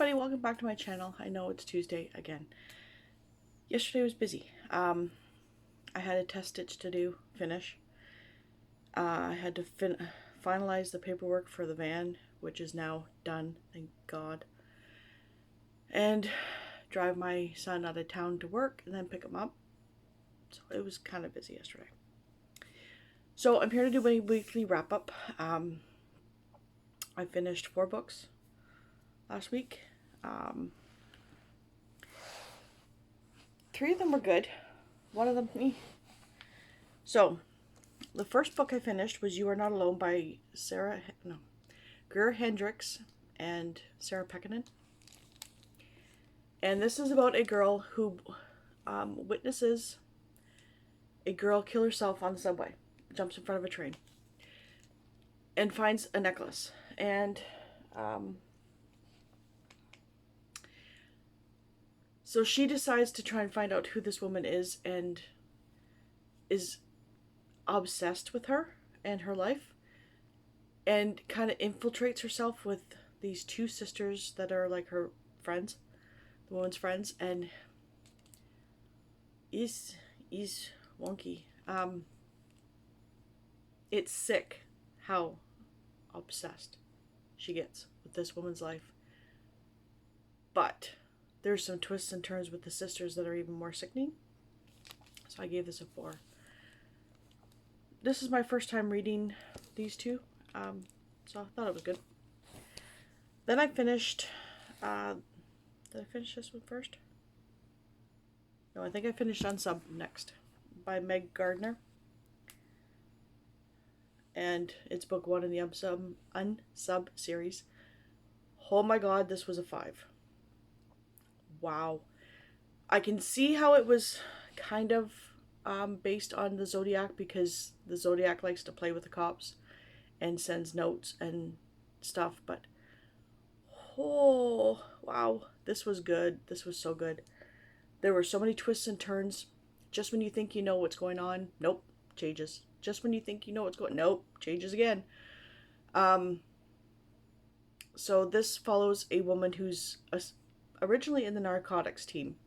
everybody, welcome back to my channel. I know it's Tuesday again. Yesterday was busy. I had a test stitch to finish. I had to finalize the paperwork for the van, which is now done, thank God. And drive my son out of town to work and then pick him up. So it was kind of busy yesterday. So I'm here to do my weekly wrap up. I finished 4 books last week. 3 of them were good. One of them, me. So, the first book I finished was You Are Not Alone by Greer Hendricks and Sarah Pekkanen. And this is about a girl who witnesses a girl kill herself on the subway, jumps in front of a train, and finds a necklace. And so she decides to try and find out who this woman is, and is obsessed with her and her life, and kind of infiltrates herself with these 2 sisters that are like her friends, the woman's friends, and is wonky. It's sick how obsessed she gets with this woman's life. But there's some twists and turns with the sisters that are even more sickening. So I gave this a 4. This is my first time reading these 2, so I thought it was good. Then I finished, did I finish this one first? No, I think I finished Unsub next, by Meg Gardner. And it's book 1 in the Unsub series. Oh my god, this was a 5. Wow. I can see how it was kind of based on the Zodiac, because the Zodiac likes to play with the cops and sends notes and stuff, but oh wow, this was good. This was so good. There were so many twists and turns. Just when you think you know what's going on, nope, changes. Just when you think you know what's going, nope, changes again. So this follows a woman who's originally in the narcotics team,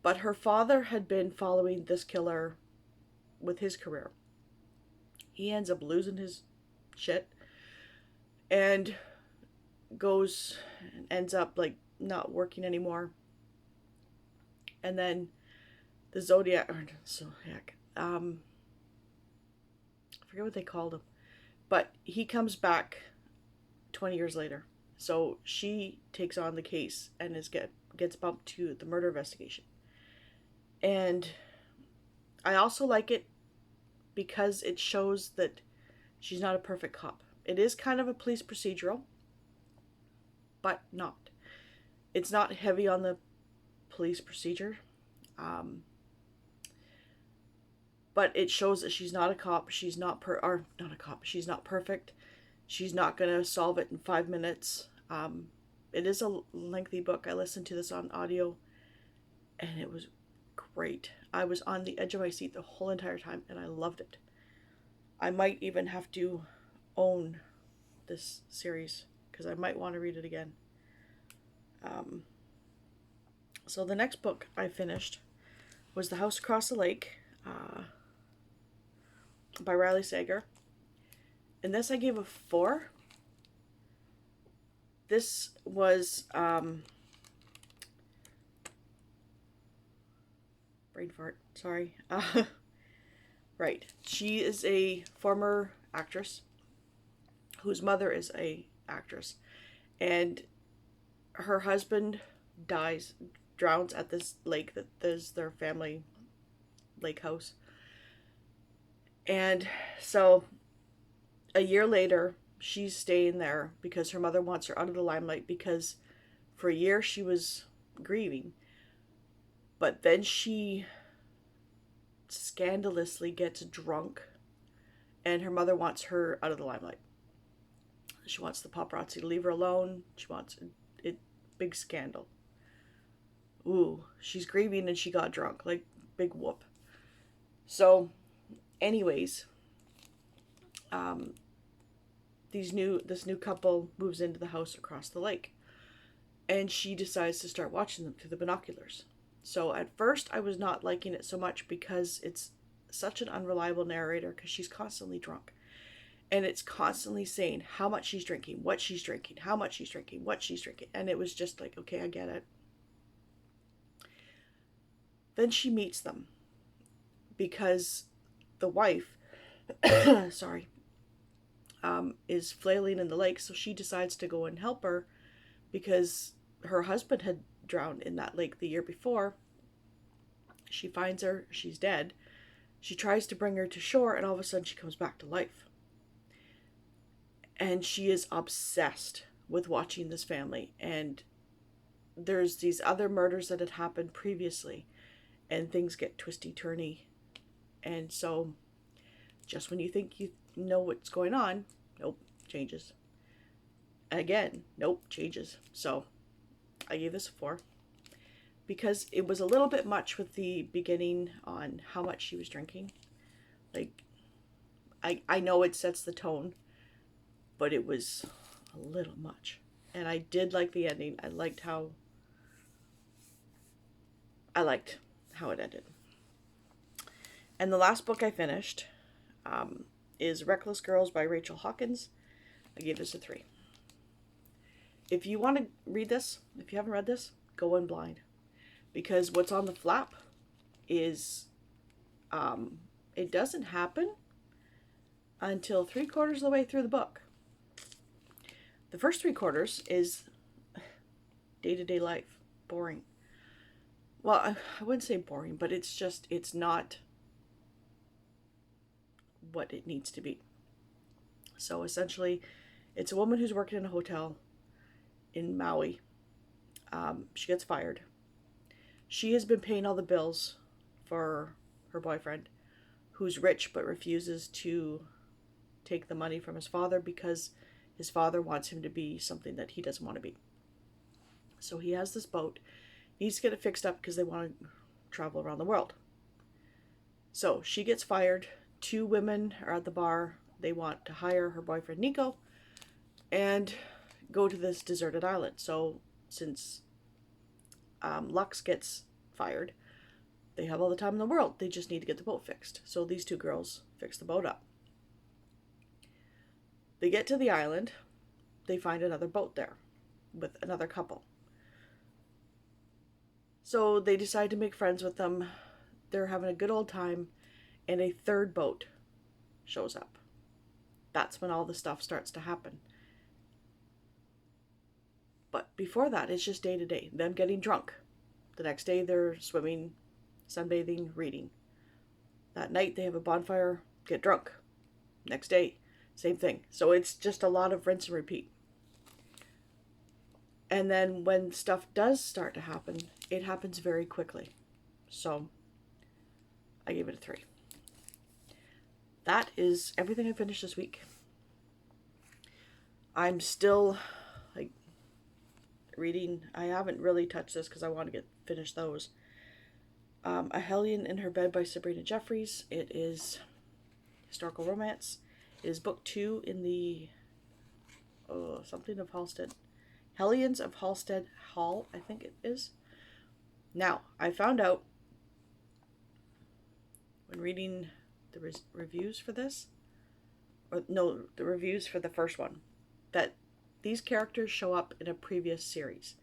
but her father had been following this killer with his career. He ends up losing his shit and ends up like not working anymore. And then the Zodiac, I forget what they called him, but he comes back 20 years later. So she takes on the case and gets bumped to the murder investigation. And I also like it because it shows that she's not a perfect cop. It is kind of a police procedural, but not. It's not heavy on the police procedure. But it shows that she's not a cop. She's not She's not perfect. She's not going to solve it in 5 minutes. It is a lengthy book. I listened to this on audio, and it was great. I was on the edge of my seat the whole entire time, and I loved it. I might even have to own this series, because I might want to read it again. So the next book I finished was The House Across the Lake, by Riley Sager. And this I gave a 4. This was brain fart, sorry. Right. She is a former actress whose mother is a actress, and her husband drowns at this lake that is their family lake house. And so a year later, she's staying there because her mother wants her out of the limelight, because for a year she was grieving. But then she scandalously gets drunk, and her mother wants her out of the limelight. She wants the paparazzi to leave her alone. She wants it, big scandal. Ooh, she's grieving and she got drunk, like big whoop. So anyways, this new couple moves into the house across the lake. and she decides to start watching them through the binoculars. So at first I was not liking it so much because it's such an unreliable narrator, because she's constantly drunk. And it's constantly saying how much she's drinking, what she's drinking, how much she's drinking, what she's drinking. And it was just like, okay, I get it. Then she meets them because the wife, sorry, is flailing in the lake. So she decides to go and help her because her husband had drowned in that lake the year before. She finds her, she's dead. She tries to bring her to shore, and all of a sudden she comes back to life. And she is obsessed with watching this family. And there's these other murders that had happened previously, and things get twisty-turny. And so just when you think you know what's going on, nope, changes. Again, nope, changes. So I gave this a 4 because it was a little bit much with the beginning on how much she was drinking. Like, I know it sets the tone, but it was a little much. And I did like the ending. I liked how it ended. And the last book I finished is Reckless Girls by Rachel Hawkins. I gave this a 3. If you want to read this, if you haven't read this, go in blind. Because what's on the flap is it doesn't happen until 3/4 of the way through the book. The first 3/4 is day-to-day life. Boring. Well, I wouldn't say boring, but it's not what it needs to be. So essentially, it's a woman who's working in a hotel in Maui. She gets fired. She has been paying all the bills for her boyfriend, who's rich but refuses to take the money from his father because his father wants him to be something that he doesn't want to be. So he has this boat, needs to get it fixed up because they want to travel around the world. So she gets fired. 2 women are at the bar. They want to hire her boyfriend Nico and go to this deserted island. So since Lux gets fired, they have all the time in the world. They just need to get the boat fixed. So these 2 girls fix the boat up. They get to the island. They find another boat there with another couple. So they decide to make friends with them. They're having a good old time, and a 3rd boat shows up. That's when all the stuff starts to happen. But before that, it's just day to day. Them getting drunk. The next day, they're swimming, sunbathing, reading. That night, they have a bonfire, get drunk. Next day, same thing. So it's just a lot of rinse and repeat. And then when stuff does start to happen, it happens very quickly. So I gave it a 3. That is everything I finished this week. I'm still reading. I haven't really touched this because I want to finish those. A Hellion in Her Bed by Sabrina Jeffries. It is historical romance. It is book 2 in the something of Halstead. Hellions of Halstead Hall, I think it is. Now, I found out when reading the reviews for this, the reviews for the first one, that these characters show up in a previous series.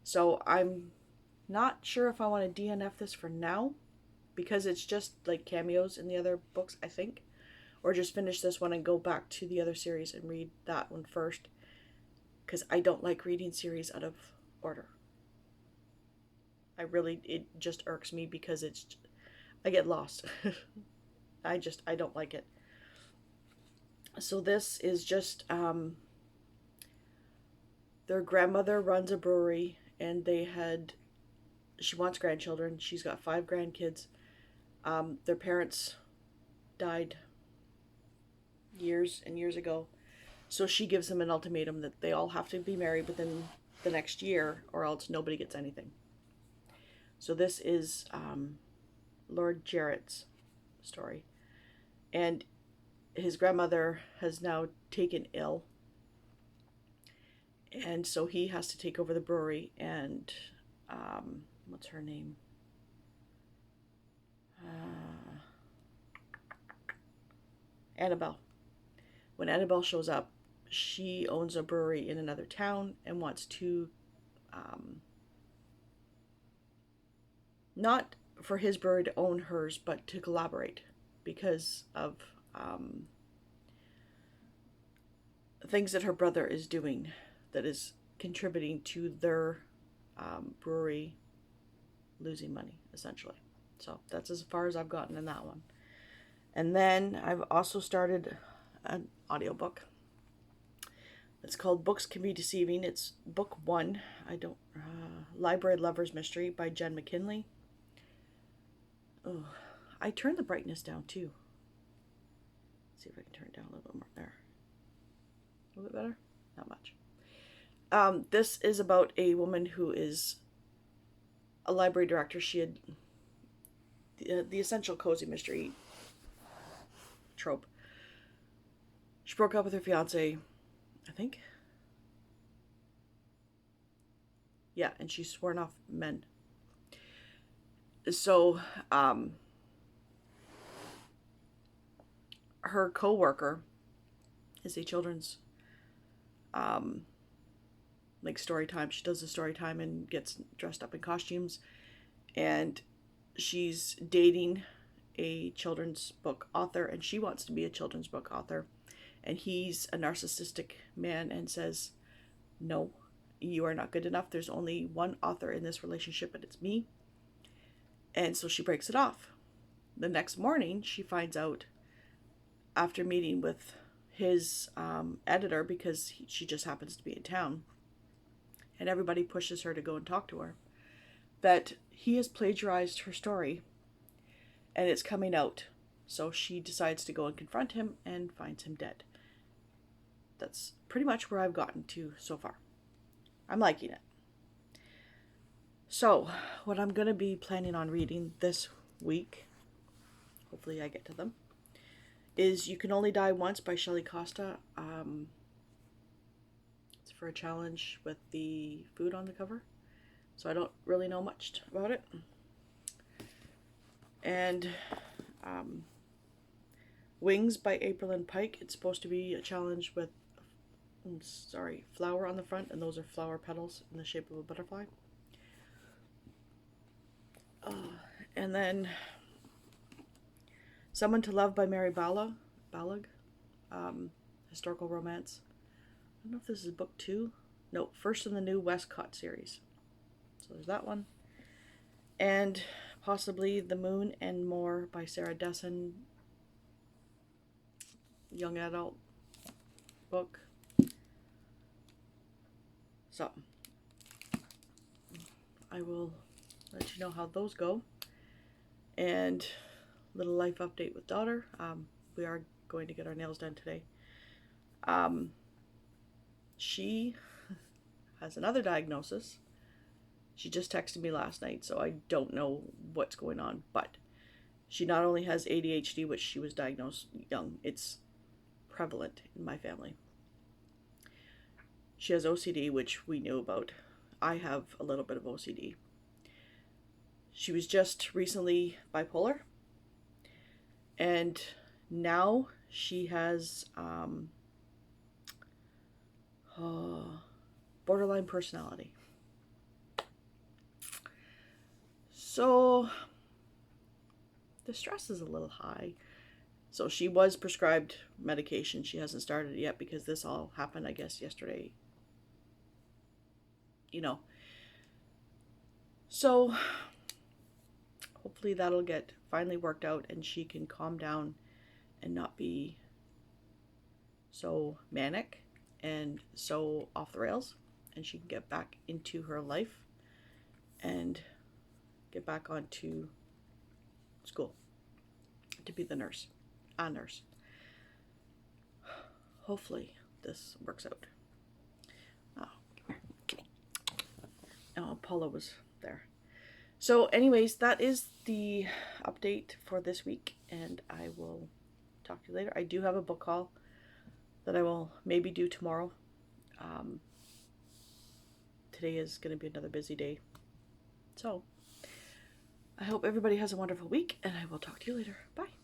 So I'm not sure if I want to DNF this for now, because it's just like cameos in the other books, I think. Or just finish this one and go back to the other series and read that one first. Because I don't like reading series out of order. It just irks me because I get lost. I don't like it. So this is just, their grandmother runs a brewery, and she wants grandchildren. She's got 5 grandkids. Their parents died years and years ago. So she gives them an ultimatum that they all have to be married within the next year, or else nobody gets anything. So this is Lord Jarrett's story. And his grandmother has now taken ill. And so he has to take over the brewery, and what's her name? Annabelle. When Annabelle shows up, she owns a brewery in another town and wants to, not for his brewery to own hers, but to collaborate because of things that her brother is doing that is contributing to their brewery losing money, essentially. So that's as far as I've gotten in that one. And then I've also started an audiobook. It's called Books Can Be Deceiving. It's book one. Library Lover's Mystery by Jen McKinley. Oh, I turned the brightness down too. Let's see if I can turn it down a little bit more there. A little bit better? Not much. This is about a woman who is a library director. She had the essential cozy mystery trope. She broke up with her fiance, I think. Yeah, and she's sworn off men. So, her co-worker is a children's like story time. She does the story time and gets dressed up in costumes, and she's dating a children's book author, and she wants to be a children's book author, and he's a narcissistic man and says, no, you are not good enough. There's only one author in this relationship, and it's me. And so she breaks it off. The next morning, she finds out, after meeting with his editor, because she just happens to be in town, and everybody pushes her to go and talk to her, that he has plagiarized her story, and it's coming out. So she decides to go and confront him and finds him dead. That's pretty much where I've gotten to so far. I'm liking it. So, what I'm going to be planning on reading this week, hopefully I get to them, is You Can Only Die Once by Shelley Costa. It's for a challenge with the food on the cover, so I don't really know much about it. And Wings by April and Pike. It's supposed to be a challenge with, flower on the front, and those are flower petals in the shape of a butterfly. And then Someone to Love by Mary Balog, historical romance. I don't know if this is book 2. No, first in the new Westcott series. So there's that one. And possibly The Moon and More by Sarah Dessen, young adult book. So I will let you know how those go. And little life update with daughter. We are going to get our nails done today. She has another diagnosis. She just texted me last night, so I don't know what's going on, but she not only has ADHD, which she was diagnosed young, it's prevalent in my family. She has OCD, which we knew about. I have a little bit of OCD. She was just recently bipolar, and now she has borderline personality. So the stress is a little high. So she was prescribed medication. She hasn't started it yet because this all happened, I guess, yesterday. So hopefully that'll get finally worked out and she can calm down and not be so manic and so off the rails, and she can get back into her life and get back onto school to be a nurse. Hopefully this works out. Oh, Paula was there. So anyways, that is the update for this week, and I will talk to you later. I do have a book haul that I will maybe do tomorrow. today is going to be another busy day. So, I hope everybody has a wonderful week, and I will talk to you later. Bye.